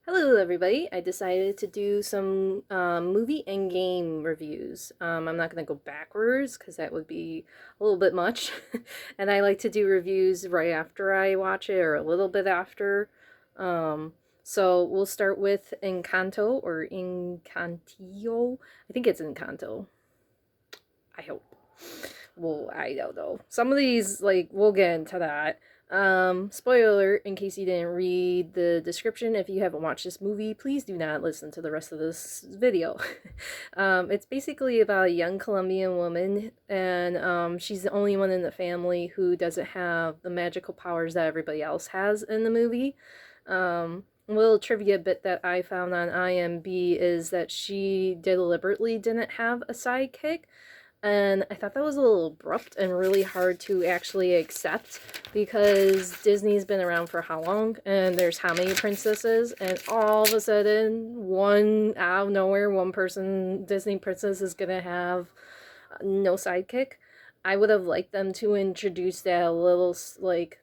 Hello, everybody. I decided to do some movie and game reviews. I'm not going to go backwards because that would be a little bit much. And I like to do reviews right after I watch it or a little bit after. Um, so we'll start with Encanto or Encantillo. I think it's Encanto. I hope. Well, I don't know. Some of these, we'll get into that. Spoiler alert, in case you didn't read the description, if you haven't watched this movie, please do not listen to the rest of this video. It's basically about a young Colombian woman, and she's the only one in the family who doesn't have the magical powers that everybody else has in the movie. A little trivia bit that I found on IMDb is that she deliberately didn't have a sidekick, and I thought that was a little abrupt and really hard to actually accept because Disney's been around for how long and there's how many princesses, and all of a sudden, one out of nowhere, one person, Disney princess, is gonna have no sidekick. I would have liked them to introduce that a little,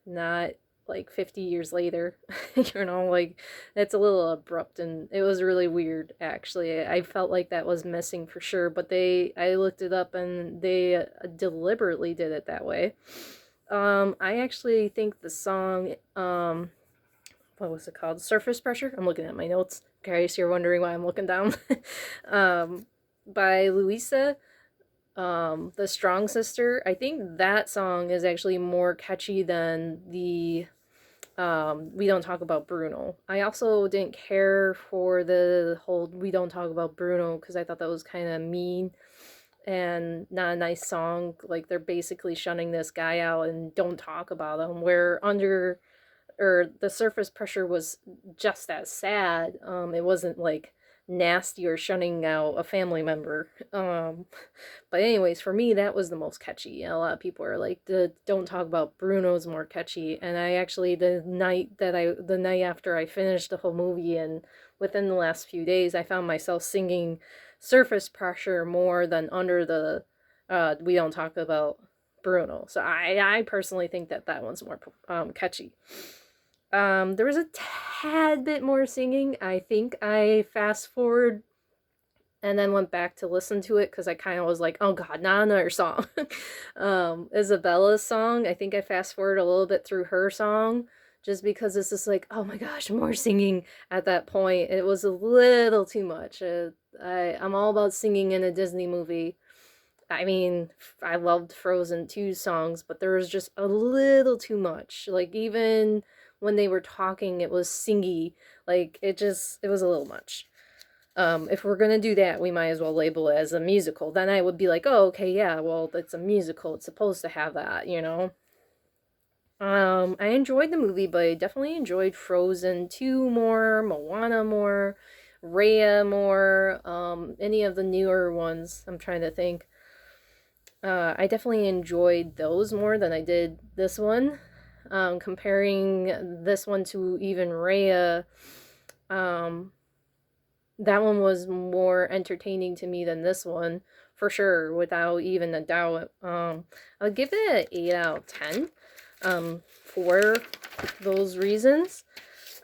not like 50 years later. It's a little abrupt and it was really weird, actually. I felt like that was missing for sure, but I looked it up and they deliberately did it that way. I actually think the song, what was it called? Surface Pressure? I'm looking at my notes. In case you're wondering why I'm looking down. um, by Louisa, the Strong Sister. I think that song is actually more catchy than the We Don't Talk About Bruno. I also didn't care for the whole We Don't Talk About Bruno because I thought that was kind of mean and not a nice song. Like they're basically shunning this guy out and don't talk about him. Where under or the Surface Pressure was just as sad. It wasn't like nasty or shunning out a family member. But anyways, for me that was the most catchy. A lot of people are like, the Don't Talk About Bruno's more catchy. And I actually, the night after I finished the whole movie and within the last few days, I found myself singing Surface Pressure more than under the We Don't Talk About Bruno. So I personally think that that one's more catchy. There was a tad bit more singing. I think I fast forward and then went back to listen to it because I kind of was like, oh god, not another song. Isabella's song, I think I fast forward a little bit through her song just because it's just like, oh my gosh, more singing at that point. It was a little too much. I'm all about singing in a Disney movie. I mean, I loved Frozen 2 songs, but there was just a little too much. Like, even when they were talking, it was singy. It was a little much. If we're gonna do that, we might as well label it as a musical. Then I would be like, oh, okay, yeah, well, it's a musical. It's supposed to have that, you know? I enjoyed the movie, but I definitely enjoyed Frozen 2 more, Moana more, Raya more, any of the newer ones. I'm trying to think. I definitely enjoyed those more than I did this one. Comparing this one to even Raya, um, that one was more entertaining to me than this one, for sure, without even a doubt. I'll give it an 8 out of 10 for those reasons.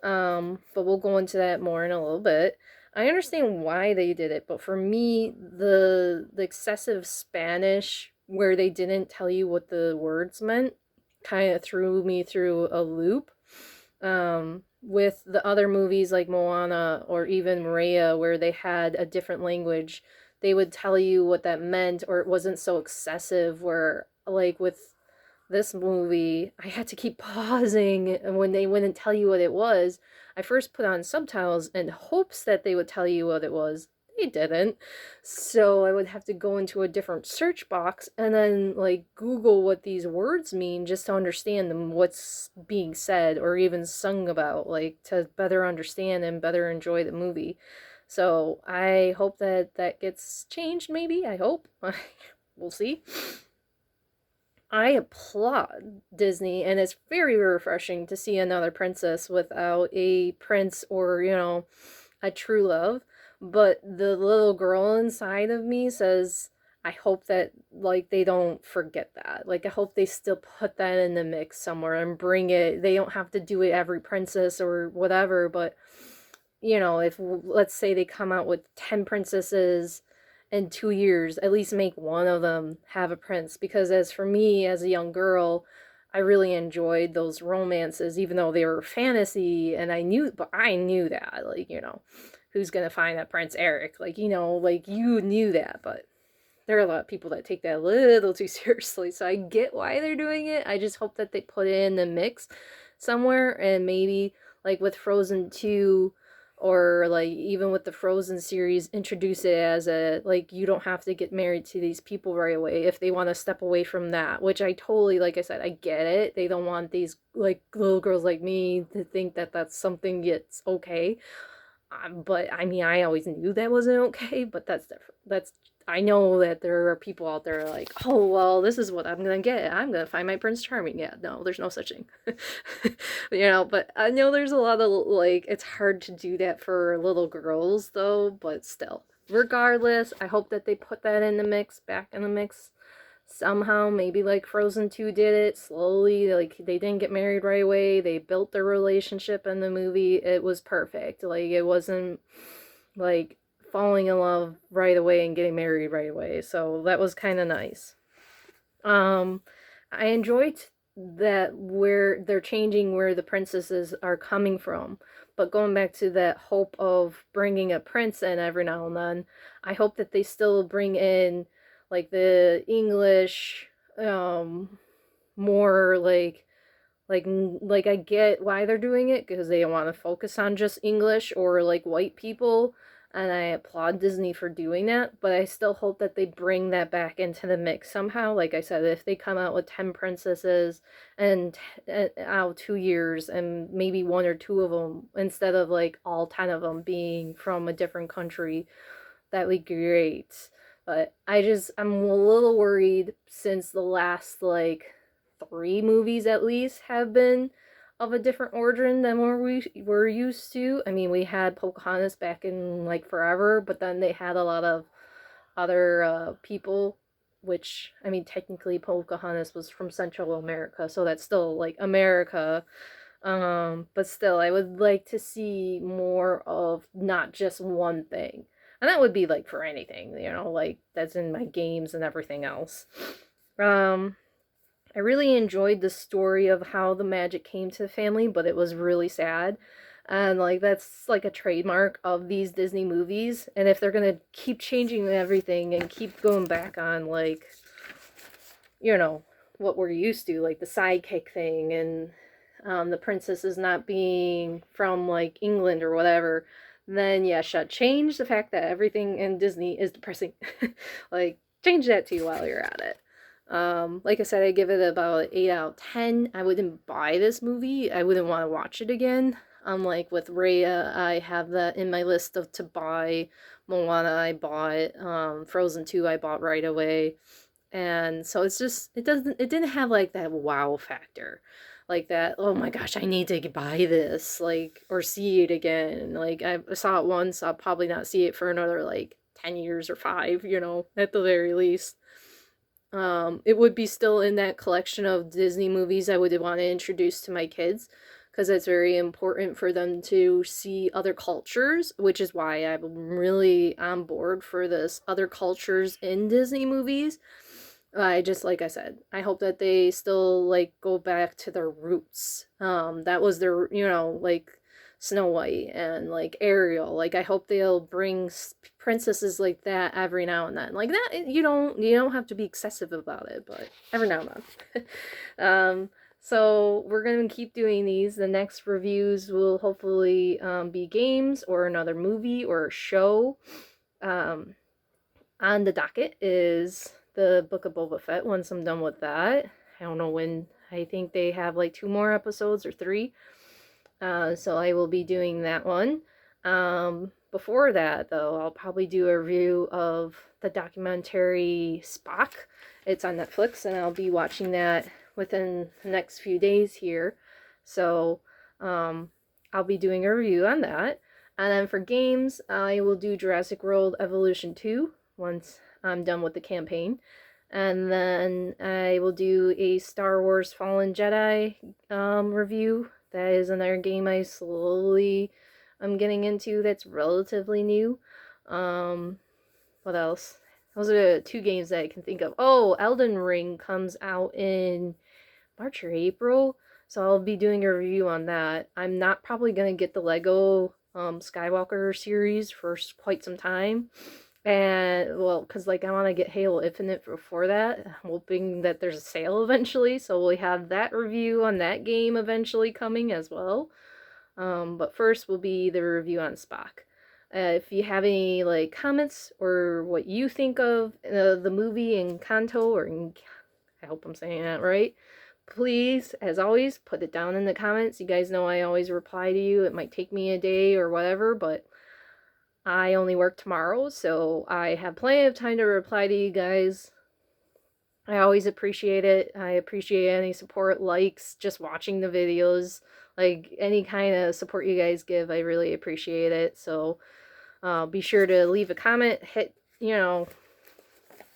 But we'll go into that more in a little bit. I understand why they did it, but for me, the excessive Spanish where they didn't tell you what the words meant kind of threw me through a loop. With the other movies like Moana or even Maria, where they had a different language, they would tell you what that meant, or it wasn't so excessive. Where, like, with this movie, I had to keep pausing when they wouldn't tell you what it was. I first put on subtitles in hopes that they would tell you what it was. They didn't. So I would have to go into a different search box and then like Google what these words mean just to understand them, what's being said or even sung about, like to better understand and better enjoy the movie. So I hope that that gets changed, maybe. I hope. We'll see. I applaud Disney, and it's very refreshing to see another princess without a prince or, a true love. But the little girl inside of me says, I hope that, like, they don't forget that. Like, I hope they still put that in the mix somewhere and bring it. They don't have to do it every princess or whatever, but you know, if let's say they come out with 10 princesses in 2 years, at least make one of them have a prince. Because as for me, as a young girl, I really enjoyed those romances, even though they were fantasy, and but I knew that, like, you know, who's gonna find that Prince Eric? Like, you know, like you knew that, but there are a lot of people that take that a little too seriously. So I get why they're doing it. I just hope that they put it in the mix somewhere, and maybe like with Frozen 2, or like even with the Frozen series, introduce it as a, like, you don't have to get married to these people right away if they want to step away from that, which I totally, like I said, I get it. They don't want these like little girls like me to think that that's something that's okay. But I mean, I always knew that wasn't okay, but that's different. I know that there are people out there like, oh, well, this is what I'm gonna get. I'm gonna find my Prince Charming. Yeah, no, there's no such thing. You know, but I know there's a lot of, like, it's hard to do that for little girls, though, but still. Regardless, I hope that they put that in the mix, back in the mix somehow. Maybe like Frozen 2 did it slowly. Like, they didn't get married right away. They built their relationship in the movie. It was perfect. Like, it wasn't like falling in love right away and getting married right away. So that was kind of nice. I enjoyed that where they're changing where the princesses are coming from. But going back to that hope of bringing a prince in every now and then, I hope that they still bring in like the English, more like I get why they're doing it, because they want to focus on just English or like white people, and I applaud Disney for doing that, but I still hope that they bring that back into the mix somehow. Like I said, if they come out with 10 princesses and out 2 years, and maybe one or two of them, instead of like all 10 of them being from a different country, that would be great. But I'm a little worried, since the last like 3 movies at least have been of a different origin than what we were used to. I mean, we had Pocahontas back in like forever, but then they had a lot of other people, which, I mean, technically Pocahontas was from Central America, so that's still like America. But still, I would like to see more of not just one thing. And that would be like for anything, you know, like that's in my games and everything else. Um, I really enjoyed the story of how the magic came to the family, but it was really sad. And like that's like a trademark of these Disney movies. And if they're gonna keep changing everything and keep going back on, like, you know, what we're used to, like the sidekick thing, and the princesses not being from like England or whatever, then yeah, should change the fact that everything in Disney is depressing. Like, change that too while you're at it. Like I said, I give it about 8 out of 10. I wouldn't buy this movie. I wouldn't want to watch it again. Unlike with Raya, I have that in my list of to buy. Moana, I bought. Frozen 2, I bought right away. And so it didn't have like that wow factor. Like that, oh my gosh, I need to buy this, like, or see it again. Like, I saw it once, I'll probably not see it for another like 10 years or 5, you know, at the very least. It would be still in that collection of Disney movies I would want to introduce to my kids, because it's very important for them to see other cultures, which is why I'm really on board for this other cultures in Disney movies. I just, like I said, I hope that they still like go back to their roots. That was their, you know, like Snow White and like Ariel. Like, I hope they'll bring princesses like that every now and then. Like that, you don't have to be excessive about it, but every now and then. So we're gonna keep doing these. The next reviews will hopefully be games or another movie or a show. On the docket is the Book of Boba Fett. Once I'm done with that, I don't know when. I think they have like 2 more episodes or 3. So I will be doing that one. Before that, though, I'll probably do a review of the documentary Spock. It's on Netflix, and I'll be watching that within the next few days here. So I'll be doing a review on that. And then for games, I will do Jurassic World Evolution 2 once I'm done with the campaign. And then I will do a Star Wars Fallen Jedi review. That is another game I slowly I'm getting into that's relatively new. Um, what else? Those are the two games that I can think of. Oh, Elden Ring comes out in March or April, so I'll be doing a review on that. I'm not probably gonna get the Lego Skywalker series for quite some time, and well, because like I want to get Halo Infinite before that, I'm hoping that there's a sale eventually, so we'll have that review on that game eventually coming as well. But first will be the review on Spock. If you have any like comments or what you think of the movie Encanto I hope I'm saying that right. Please, as always, put it down in the comments. You guys know I always reply to you. It might take me a day or whatever, but I only work tomorrow, so I have plenty of time to reply to you guys. I always appreciate it. I appreciate any support, likes, just watching the videos, like any kind of support you guys give. I really appreciate it. So be sure to leave a comment.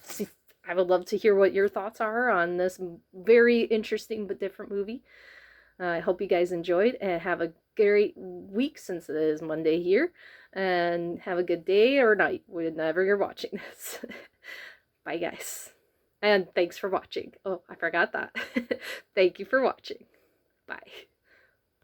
See, I would love to hear what your thoughts are on this very interesting but different movie. I hope you guys enjoyed and have a great week since it is Monday here. And have a good day or night whenever you're watching this. Bye, guys. And thanks for watching. Oh, I forgot that. Thank you for watching. Bye.